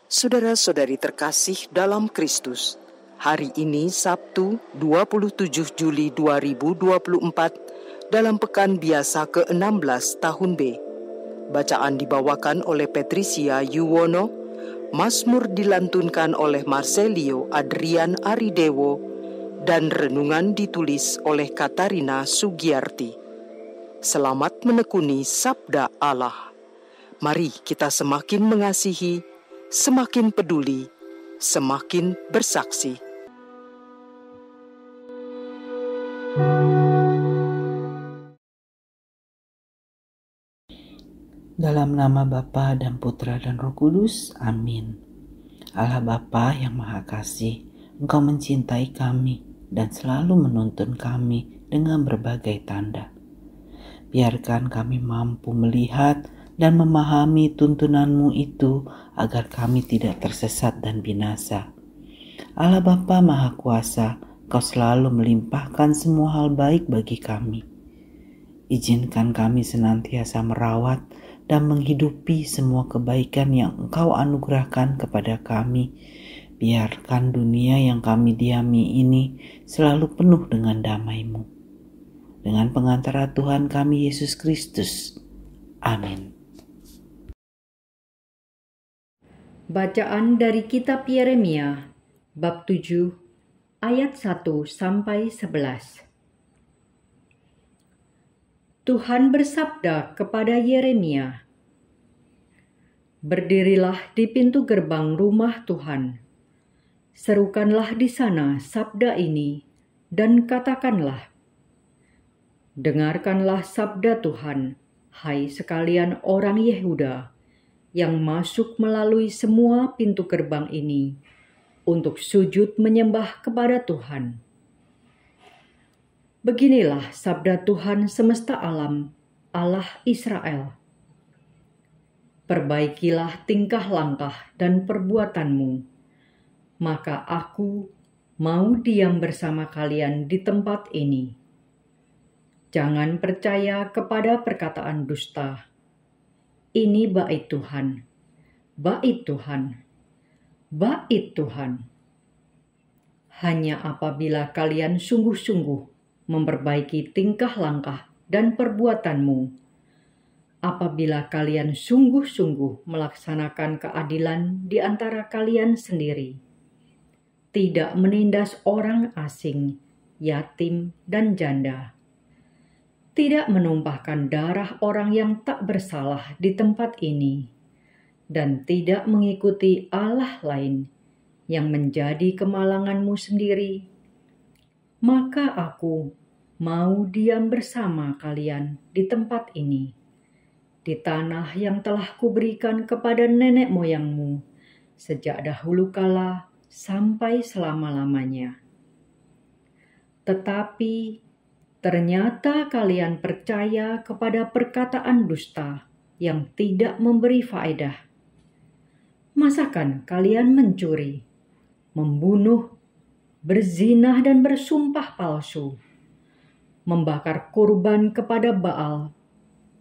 Saudara-saudari terkasih dalam Kristus, hari ini Sabtu 27 Juli 2024 dalam pekan biasa ke-16 tahun B. Bacaan dibawakan oleh Patricia Yuwono, Mazmur dilantunkan oleh Marcelio Adrian Aridewo, dan renungan ditulis oleh Katarina Sugiyarti. Selamat menekuni Sabda Allah. Mari kita semakin mengasihi, semakin peduli, semakin bersaksi. Dalam nama Bapa dan Putra dan Roh Kudus, amin. Allah Bapa yang Maha Kasih, Engkau mencintai kami dan selalu menuntun kami dengan berbagai tanda. Biarkan kami mampu melihat dan memahami tuntunan-Mu itu agar kami tidak tersesat dan binasa. Allah Bapa Maha Kuasa, Engkau selalu melimpahkan semua hal baik bagi kami. Izinkan kami senantiasa merawat dan menghidupi semua kebaikan yang Engkau anugerahkan kepada kami. Biarkan dunia yang kami diami ini selalu penuh dengan damai-Mu. Dengan pengantara Tuhan kami Yesus Kristus. Amin. Bacaan dari kitab Yeremia, bab 7, ayat 1-11. Tuhan bersabda kepada Yeremia, "Berdirilah di pintu gerbang rumah Tuhan. Serukanlah di sana sabda ini dan katakanlah, dengarkanlah sabda Tuhan, hai sekalian orang Yehuda yang masuk melalui semua pintu gerbang ini untuk sujud menyembah kepada Tuhan. Beginilah sabda Tuhan semesta alam, Allah Israel. Perbaikilah tingkah langkah dan perbuatanmu, maka aku mau diam bersama kalian di tempat ini. Jangan percaya kepada perkataan dusta. Ini bait Tuhan, bait Tuhan, bait Tuhan. Hanya apabila kalian sungguh-sungguh memperbaiki tingkah langkah dan perbuatanmu, apabila kalian sungguh-sungguh melaksanakan keadilan di antara kalian sendiri, tidak menindas orang asing, yatim, dan janda, tidak menumpahkan darah orang yang tak bersalah di tempat ini, dan tidak mengikuti Allah lain yang menjadi kemalanganmu sendiri, maka aku mau diam bersama kalian di tempat ini, di tanah yang telah kuberikan kepada nenek moyangmu sejak dahulu kala sampai selama-lamanya. Tetapi ternyata kalian percaya kepada perkataan dusta yang tidak memberi faedah. Masakan kalian mencuri, membunuh, berzinah dan bersumpah palsu, membakar kurban kepada Baal,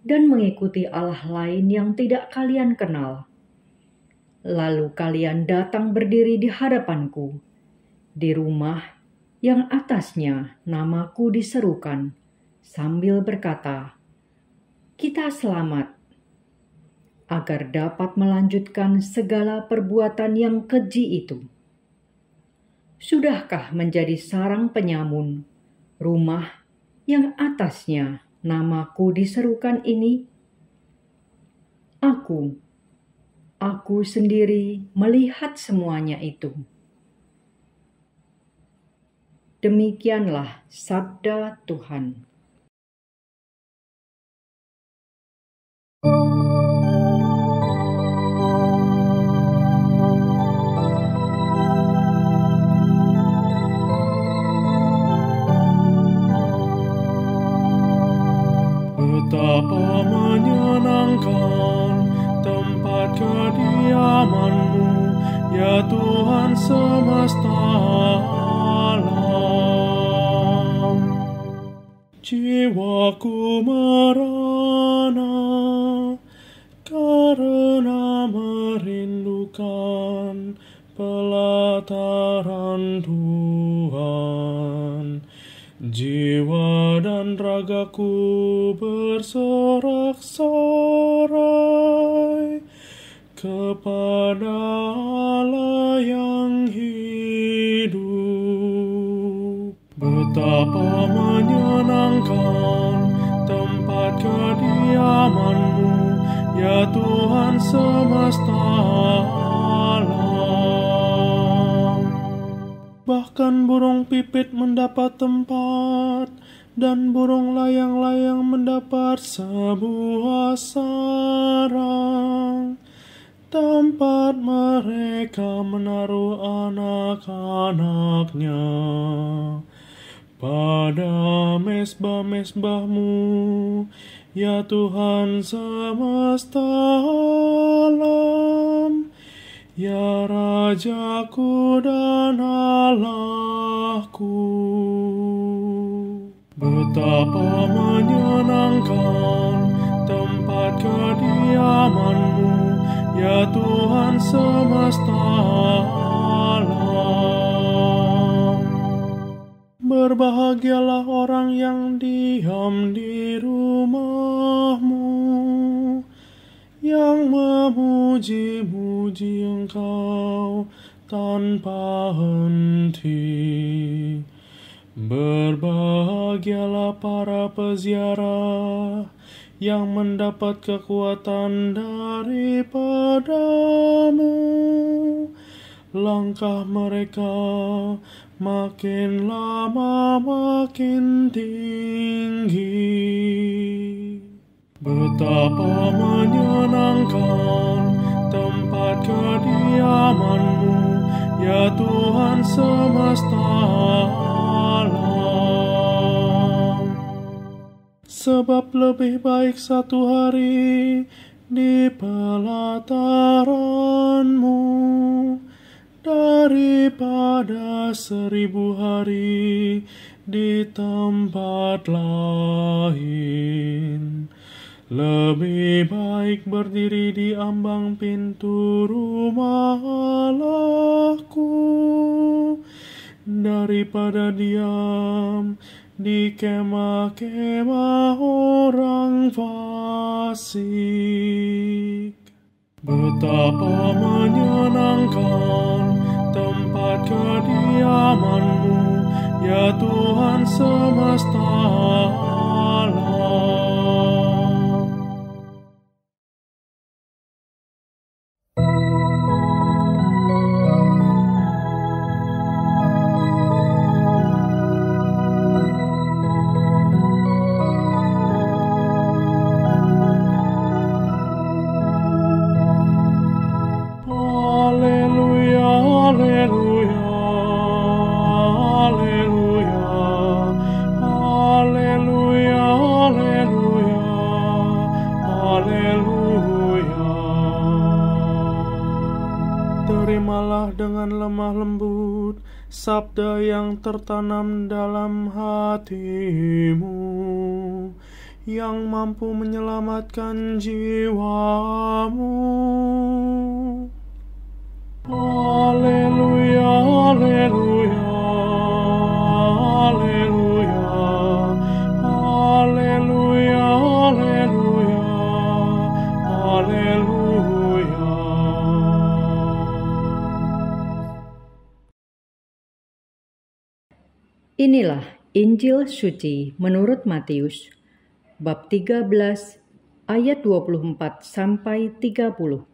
dan mengikuti Allah lain yang tidak kalian kenal. Lalu kalian datang berdiri di hadapanku, di rumah yang atasnya namaku diserukan, sambil berkata, kita selamat, agar dapat melanjutkan segala perbuatan yang keji itu. Sudahkah menjadi sarang penyamun, rumah yang atasnya namaku diserukan ini? Aku sendiri melihat semuanya itu. Demikianlah sabda Tuhan. Betapa menyenangkan tempat kediaman-Mu, ya Tuhan semesta alam. Jiwaku merana karena merindukan pelataran Tuhan. Jiwa dan ragaku bersorak-sorai kepada Allah yang hidup. Betapa menyenangkan tempat kediaman-Mu, ya Tuhan semesta alam. Bahkan burung pipit mendapat tempat, dan burung layang-layang mendapat sebuah sarang, tempat mereka menaruh anak-anaknya. Pada mesbah-mesbah-Mu, ya Tuhan semesta alam, ya Rajaku dan Allahku. Betapa menyenangkan tempat kediaman-Mu, ya Tuhan semesta alam. Berbahagialah orang yang diam di rumah-Mu, yang memuji-muji Engkau tanpa henti. Berbahagialah para peziarah yang mendapat kekuatan daripada-Mu. Langkah mereka makin lama makin tinggi. Betapa menyenangkan tempat kediaman-Mu, ya Tuhan semesta alam. Sebab lebih baik satu hari di pelataran-Mu daripada 1000 hari di tempat lain. Lebih baik berdiri di ambang pintu rumah Allahku daripada diam di kemah-kemah orang fasik. Betapa menyenangkan tempat kediaman-Mu, ya Tuhan semesta alam. Terimalah dengan lemah lembut sabda yang tertanam dalam hatimu, yang mampu menyelamatkan jiwamu. Haleluya, haleluya, haleluya, haleluya, haleluya, haleluya. Inilah Injil suci menurut Matius, bab 13, ayat 24 sampai 30.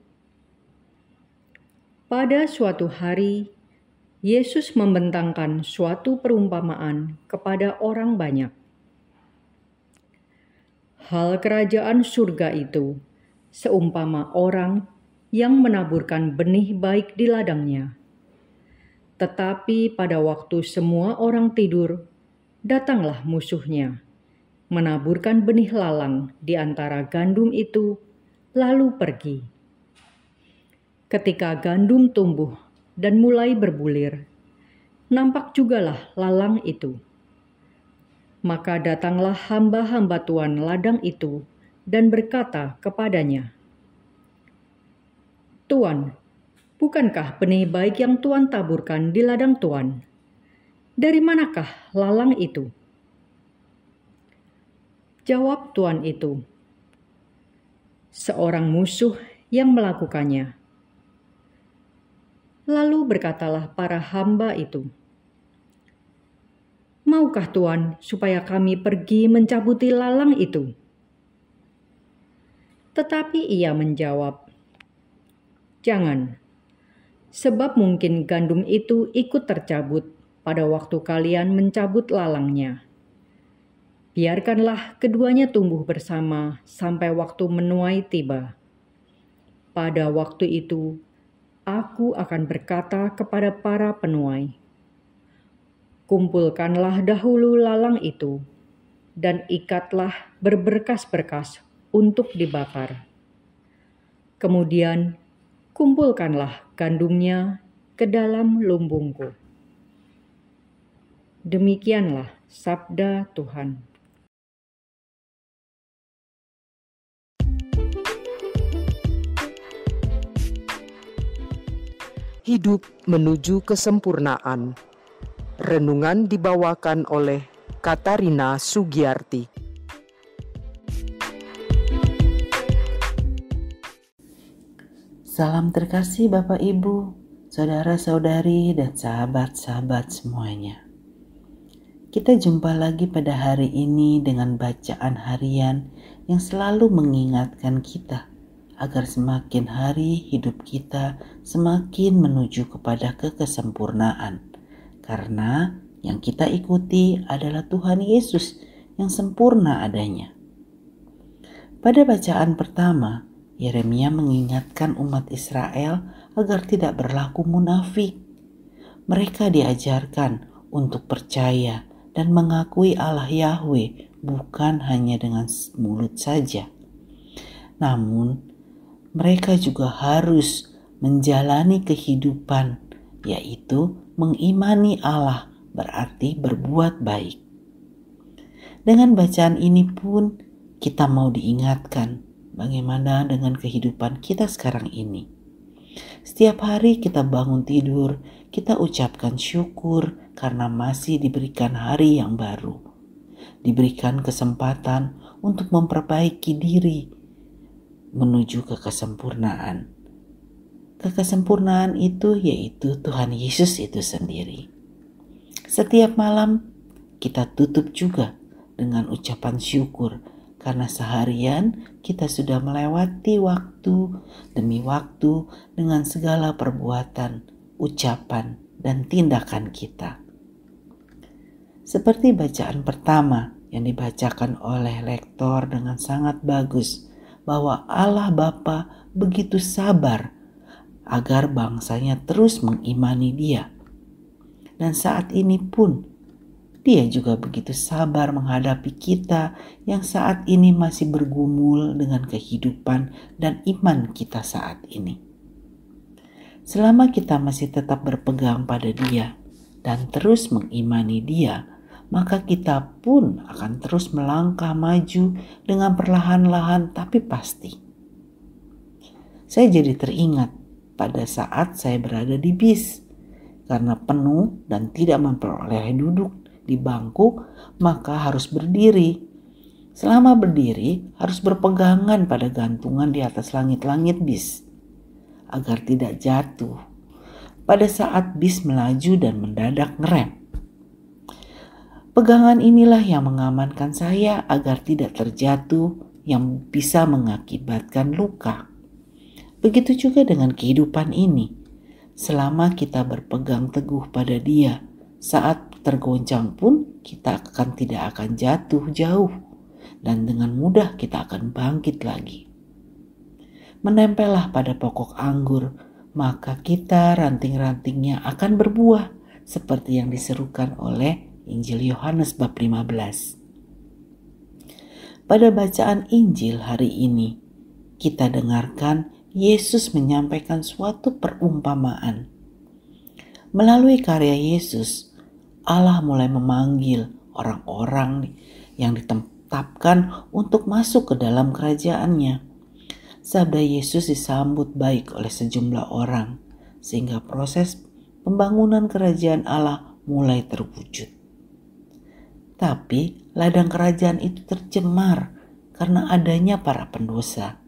Pada suatu hari, Yesus membentangkan suatu perumpamaan kepada orang banyak. Hal kerajaan surga itu seumpama orang yang menaburkan benih baik di ladangnya. Tetapi pada waktu semua orang tidur, datanglah musuhnya, menaburkan benih lalang di antara gandum itu, lalu pergi. Ketika gandum tumbuh dan mulai berbulir, nampak jugalah lalang itu. Maka datanglah hamba-hamba tuan ladang itu dan berkata kepadanya, "Tuan, bukankah benih baik yang Tuan taburkan di ladang Tuan? Dari manakah lalang itu?" Jawab tuan itu, "Seorang musuh yang melakukannya." Lalu berkatalah para hamba itu, "Maukah Tuan supaya kami pergi mencabuti lalang itu?" Tetapi ia menjawab, "Jangan, sebab mungkin gandum itu ikut tercabut pada waktu kalian mencabut lalangnya. Biarkanlah keduanya tumbuh bersama sampai waktu menuai tiba. Pada waktu itu, Aku akan berkata kepada para penuai, kumpulkanlah dahulu lalang itu, dan ikatlah berberkas-berkas untuk dibakar. Kemudian kumpulkanlah gandumnya ke dalam lumbungku." Demikianlah sabda Tuhan. Hidup menuju kesempurnaan. Renungan dibawakan oleh Katarina Sugiyarti. Salam terkasih Bapak Ibu, saudara-saudari dan sahabat-sahabat semuanya. Kita jumpa lagi pada hari ini dengan bacaan harian yang selalu mengingatkan kita agar semakin hari hidup kita semakin menuju kepada kekesempurnaan. Karena yang kita ikuti adalah Tuhan Yesus yang sempurna adanya. Pada bacaan pertama, Yeremia mengingatkan umat Israel agar tidak berlaku munafik. Mereka diajarkan untuk percaya dan mengakui Allah Yahweh bukan hanya dengan mulut saja. Namun, mereka juga harus menjalani kehidupan, yaitu mengimani Allah berarti berbuat baik. Dengan bacaan ini pun kita mau diingatkan bagaimana dengan kehidupan kita sekarang ini. Setiap hari kita bangun tidur, kita ucapkan syukur karena masih diberikan hari yang baru. Diberikan kesempatan untuk memperbaiki diri menuju ke kesempurnaan. Kekesempurnaan itu yaitu Tuhan Yesus itu sendiri. Setiap malam kita tutup juga dengan ucapan syukur karena seharian kita sudah melewati waktu demi waktu dengan segala perbuatan, ucapan, dan tindakan kita. Seperti bacaan pertama yang dibacakan oleh lektor dengan sangat bagus, bahwa Allah Bapa begitu sabar agar bangsanya terus mengimani Dia. Dan saat ini pun Dia juga begitu sabar menghadapi kita yang saat ini masih bergumul dengan kehidupan dan iman kita saat ini. Selama kita masih tetap berpegang pada Dia dan terus mengimani Dia, maka kita pun akan terus melangkah maju dengan perlahan-lahan tapi pasti. Saya jadi teringat pada saat saya berada di bis, karena penuh dan tidak memperoleh duduk di bangku, maka harus berdiri. Selama berdiri, harus berpegangan pada gantungan di atas langit-langit bis, agar tidak jatuh pada saat bis melaju dan mendadak ngerem. Pegangan inilah yang mengamankan saya agar tidak terjatuh yang bisa mengakibatkan luka. Begitu juga dengan kehidupan ini. Selama kita berpegang teguh pada Dia, saat tergoncang pun kita tidak akan jatuh jauh dan dengan mudah kita akan bangkit lagi. Menempellah pada pokok anggur, maka kita ranting-rantingnya akan berbuah seperti yang diserukan oleh Injil Yohanes bab 15. Pada bacaan Injil hari ini, kita dengarkan Yesus menyampaikan suatu perumpamaan. Melalui karya Yesus, Allah mulai memanggil orang-orang yang ditetapkan untuk masuk ke dalam kerajaan-Nya. sabda Yesus disambut baik oleh sejumlah orang, sehingga proses pembangunan kerajaan Allah mulai terwujud. Tapi ladang kerajaan itu tercemar karena adanya para pendosa.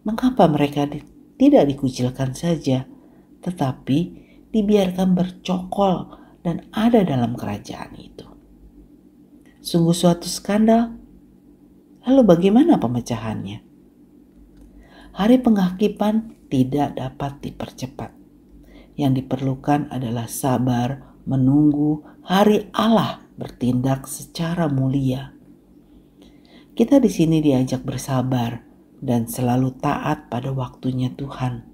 Mengapa mereka tidak dikucilkan saja, tetapi dibiarkan bercokol dan ada dalam kerajaan itu? Sungguh suatu skandal. Lalu bagaimana pemecahannya? Hari penghakiman tidak dapat dipercepat. Yang diperlukan adalah sabar menunggu hari Allah bertindak secara mulia. Kita di sini diajak bersabar dan selalu taat pada waktunya Tuhan.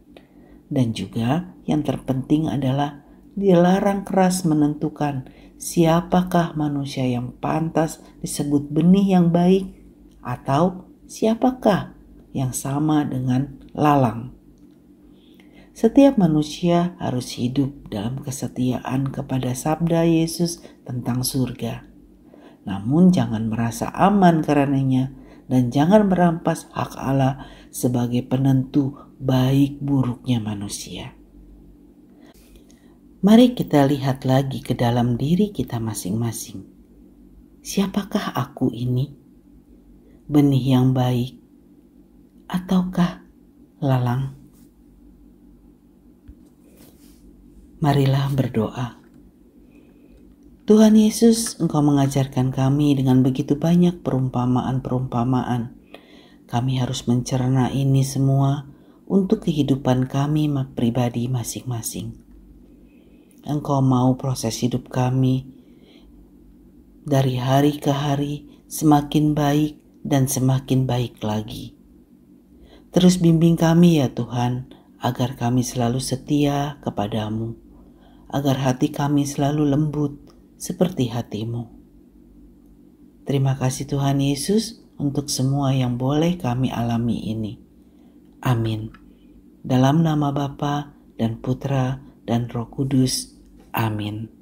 Dan juga yang terpenting adalah dilarang keras menentukan siapakah manusia yang pantas disebut benih yang baik atau siapakah yang sama dengan lalang. Setiap manusia harus hidup dalam kesetiaan kepada sabda Yesus tentang surga. Namun jangan merasa aman karenanya dan jangan merampas hak Allah sebagai penentu baik buruknya manusia. Mari kita lihat lagi ke dalam diri kita masing-masing. Siapakah aku ini? Benih yang baik ataukah lalang? Marilah berdoa. Tuhan Yesus, Engkau mengajarkan kami dengan begitu banyak perumpamaan-perumpamaan. Kami harus mencerna ini semua untuk kehidupan kami pribadi masing-masing. Engkau mau proses hidup kami dari hari ke hari semakin baik dan semakin baik lagi. Terus bimbing kami ya Tuhan, agar kami selalu setia kepadamu. Agar hati kami selalu lembut seperti hati-Mu. Terima kasih Tuhan Yesus untuk semua yang boleh kami alami ini. Amin. Dalam nama Bapa dan Putra dan Roh Kudus. Amin.